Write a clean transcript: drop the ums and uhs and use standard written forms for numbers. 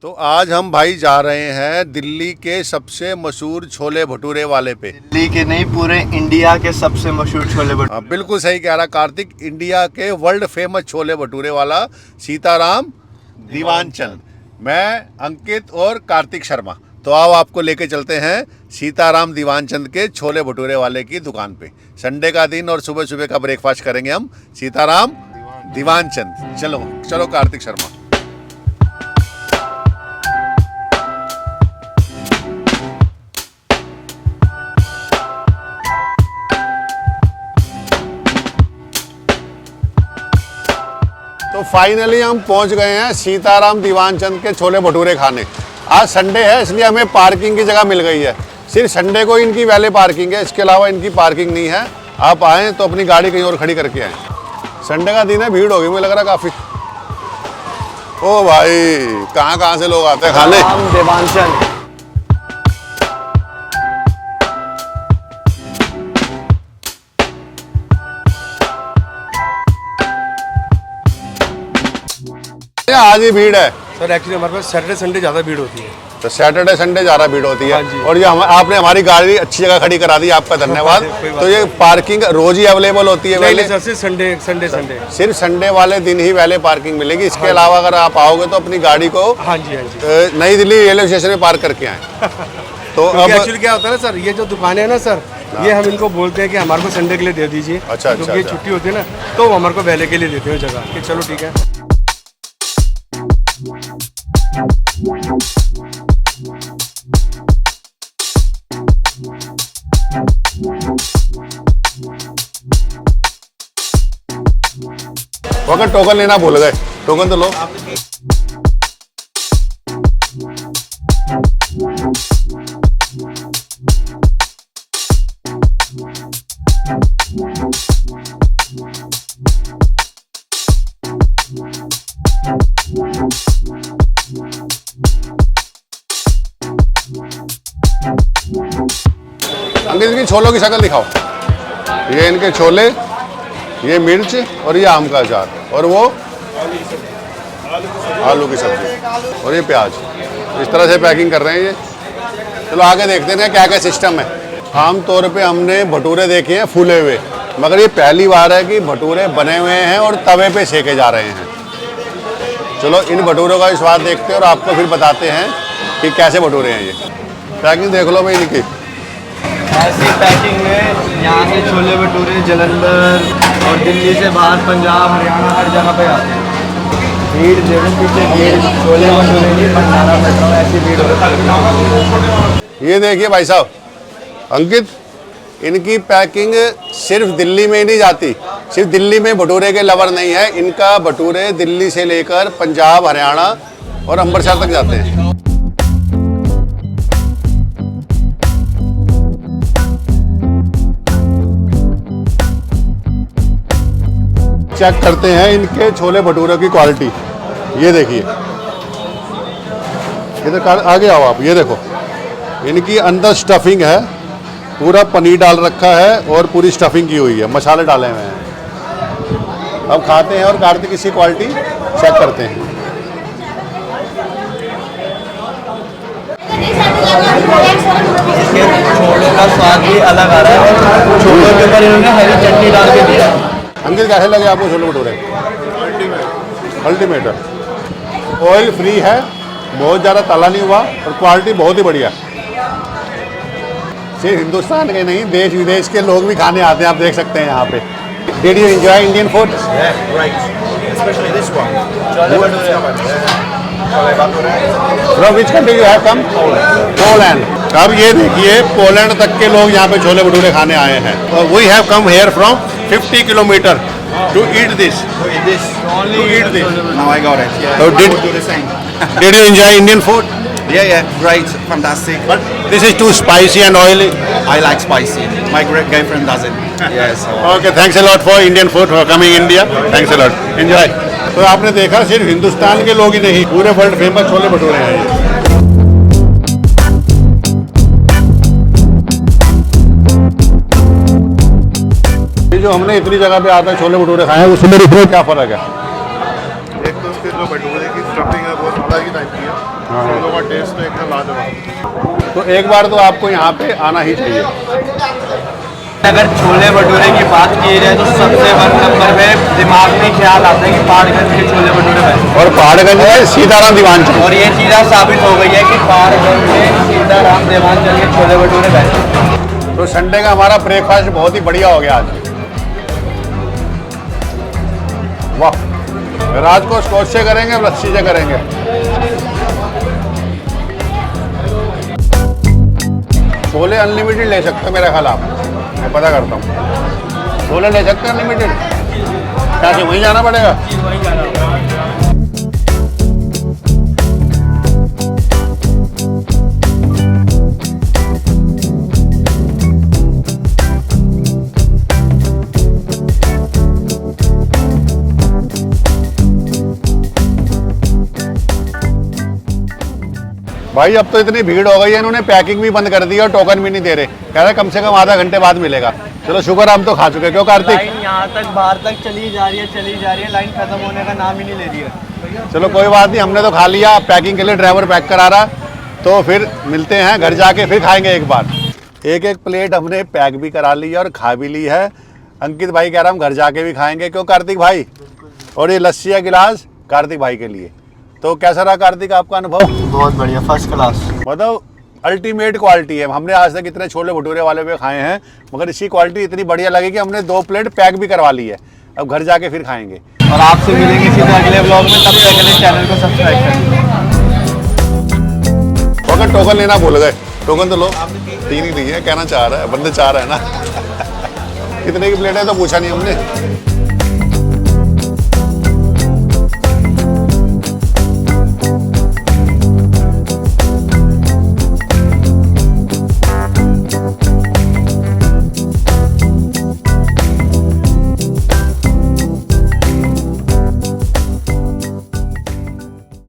तो आज हम भाई जा रहे हैं दिल्ली के सबसे मशहूर छोले भटूरे वाले पे। दिल्ली के नहीं, पूरे इंडिया के सबसे मशहूर छोले भटूरे। बिल्कुल सही कह रहा कार्तिक, इंडिया के वर्ल्ड फेमस छोले भटूरे वाला सीताराम दीवानचंद। मैं अंकित और कार्तिक शर्मा। तो आओ आपको लेके चलते हैं सीताराम दीवानचंद के छोले भटूरे वाले की दुकान पे। संडे का दिन और सुबह सुबह का ब्रेकफास्ट करेंगे हम सीताराम दीवानचंद। चलो चलो कार्तिक शर्मा। तो फाइनली हम पहुंच गए हैं सीताराम दीवानचंद के छोले भटूरे खाने। आज संडे है इसलिए हमें पार्किंग की जगह मिल गई है। सिर्फ संडे को इनकी वैले पार्किंग है, इसके अलावा इनकी पार्किंग नहीं है। आप आएँ तो अपनी गाड़ी कहीं और खड़ी करके आएँ। संडे का दिन है, भीड़ होगी मुझे लग रहा काफ़ी। ओ भाई, कहाँ से लोग आते हैं खाने। दीवानचंद आज ही भीड़ है सर। एक्चुअली हमारे पास सैटरडे संडे ज़्यादा भीड़ होती है। तो सैटरडे संडे ज़्यादा भीड़ होती है। हाँ जी। और ये आपने हमारी गाड़ी अच्छी जगह खड़ी करा दी, आपका धन्यवाद। तो ये पार्किंग रोज ही अवेलेबल होती है? नहीं सर, सिर्फ संडे सिर्फ संडे वाले दिन ही वैले पार्किंग मिलेगी। इसके अलावा अगर आप आओगे तो अपनी गाड़ी को हाँ जी नई दिल्ली रेलवे स्टेशन में पार्क करके आए। तो अब एक्चुअली क्या होता है ना सर, ये जो दुकानें है ना सर, ये हम इनको बोलते हैं कि हमारे को संडे के लिए दे दीजिए। अच्छा, क्योंकि ये छुट्टी होती है ना, तो वो हमारे को वैले के लिए देते हैं जगह कि चलो ठीक है। वक्त टोकन लेना भूल गए, टोकन तो लो। अंकित की छोलों की शक्ल दिखाओ। ये इनके छोले, ये मिर्च और ये आम का अचार, और वो आलू की सब्जी और ये प्याज। इस तरह से पैकिंग कर रहे हैं ये। चलो आगे देखते हैं क्या क्या सिस्टम है। आम तौर पे हमने भटूरे देखे हैं फूले हुए, मगर ये पहली बार है कि भटूरे बने हुए हैं और तवे पे सेके जा रहे हैं। चलो इन भटूरों का स्वाद देखते हैं और आपको फिर बताते हैं कि कैसे भटूरे हैं ये। पैकिंग देख लो भाई इनकी। ऐसी पैकिंग में यहाँ से छोले भटूरे जलंधर और दिल्ली से बाहर पंजाब हरियाणा हर जगह पे आते हैं। भीड़ देखो पीछे, भीड़ छोले भटूरे की भंडारा पेट्रोल ऐसी भीड़ होती है। ये देखिए भाई साहब, अंकित इनकी पैकिंग सिर्फ दिल्ली में ही नहीं जाती। सिर्फ दिल्ली में भटूरे के लवर नहीं है, इनका भटूरे दिल्ली से लेकर पंजाब हरियाणा और अमृतसर तक जाते हैं। चेक करते हैं इनके छोले भटूरे की क्वालिटी। ये देखिए, इधर आगे आओ आप। ये देखो इनकी अंदर स्टफिंग है, पूरा पनीर डाल रखा है और पूरी स्टफिंग की हुई है, मसाले डाले हुए हैं। अब खाते हैं और कार्तिक इसकी क्वालिटी चेक करते हैं। छोले का स्वाद भी अलग आ रहा है और छोलों के ऊपर इन्होंने हरी चटनी डाल के दिया। अंकित कैसे लगे आपको छोले भटूरे? अल्टीमेट है। ऑयल फ्री है, बहुत ज़्यादा तला नहीं हुआ और क्वालिटी बहुत ही बढ़िया। सिर्फ हिंदुस्तान के नहीं, देश विदेश के लोग भी खाने आते हैं, आप देख सकते हैं यहाँ पे। Did you enjoy Indian food? Yeah, great. Especially this one. From which country you have come? Poland. अब ये देखिए, पोलैंड तक के लोग यहाँ पे छोले भटूरे खाने आए हैं। We have come here from 50 kilometer to eat this. To eat this. To eat this. Now I got it. Yeah. So I would do the same. Did you enjoy Indian food? Yeah, great, fantastic. But this is too spicy and oily. I like spicy. My great girlfriend doesn't. Yes. Okay, thanks a lot for Indian food for coming India. Thanks a lot. Enjoy. तो आपने देखा, सिर्फ हिंदुस्तान के लोग ही नहीं, पूरे world famous chole bhature हैं ये। ये जो हमने इतनी जगह पे आकर छोले भटूरे खाए हैं, उसमें इसमें क्या फ़र्क है? एक तो उसके जो भटूरे की स्टफिंग है वो अलग ही टाइप की है। छोलों का टेस्ट तो एकदम लाजवाब। तो एक बार तो आपको यहाँ पे आना ही चाहिए। अगर छोले भटूरे की बात की जाए तो सबसे 1 नंबर पे दिमाग में ख्याल आता है कि पहाड़गंज के छोले भटूरे बेस्ट। और पहाड़गंज में सीताराम दीवानचंद। और ये चीज़ साबित हो गई है कि पहाड़गंज में सीताराम देवानचंद के छोले भटूरे बेस्ट। तो संडे का हमारा ब्रेकफास्ट बहुत ही बढ़िया हो गया आज। वाह, रात को स्कॉच से करेंगे, लस्सी से करेंगे। छोले अनलिमिटेड ले सकते हो मेरा ख्याल आप, मैं पता करता हूँ। छोले ले सकते हैं अनलिमिटेड, क्या कि वहीं जाना पड़ेगा? भाई अब तो इतनी भीड़ हो गई है, इन्होंने पैकिंग भी बंद कर दी और टोकन भी नहीं दे रहे। कह रहे कम से कम आधा घंटे बाद मिलेगा। चलो शुक्र हम तो खा चुके। क्यों कार्तिक? लाइन यहाँ तक बाहर तक चली जा रही है, लाइन खत्म होने का नाम ही नहीं ले रही है। चलो कोई बात नहीं, हमने तो खा लिया। पैकिंग के लिए ड्राइवर पैक करा रहा, तो फिर मिलते हैं घर जाके, फिर खाएंगे एक बार। एक एक प्लेट हमने पैक भी करा ली है और खा भी ली है। अंकित भाई कह रहा हम घर जाके भी खाएंगे। क्यों कार्तिक भाई? और ये लस्सी या गिलास कार्तिक भाई के लिए। तो कैसा रहा कार्तिक आपका अनुभव? बहुत बढ़िया, फर्स्ट क्लास। मतलब अल्टीमेट क्वालिटी है। हमने आज तक इतने छोले भटूरे वाले पे खाए हैं, मगर इसकी क्वालिटी इतनी बढ़िया लगी कि हमने 2 प्लेट पैक भी करवा ली है। अब घर जाके फिर खाएंगे। और आपसे मिलेंगे सीधे अगले ब्लॉग में, तब तक के लिए चैनल को सब्सक्राइब करें। अगर टोकन लेना भूल गए, टोकन तो लो। 3 ही नहीं है, कहना चाह रहा है, बंदे चाह रहे हैं ना। कितने की प्लेट है तो पूछा नहीं हमने।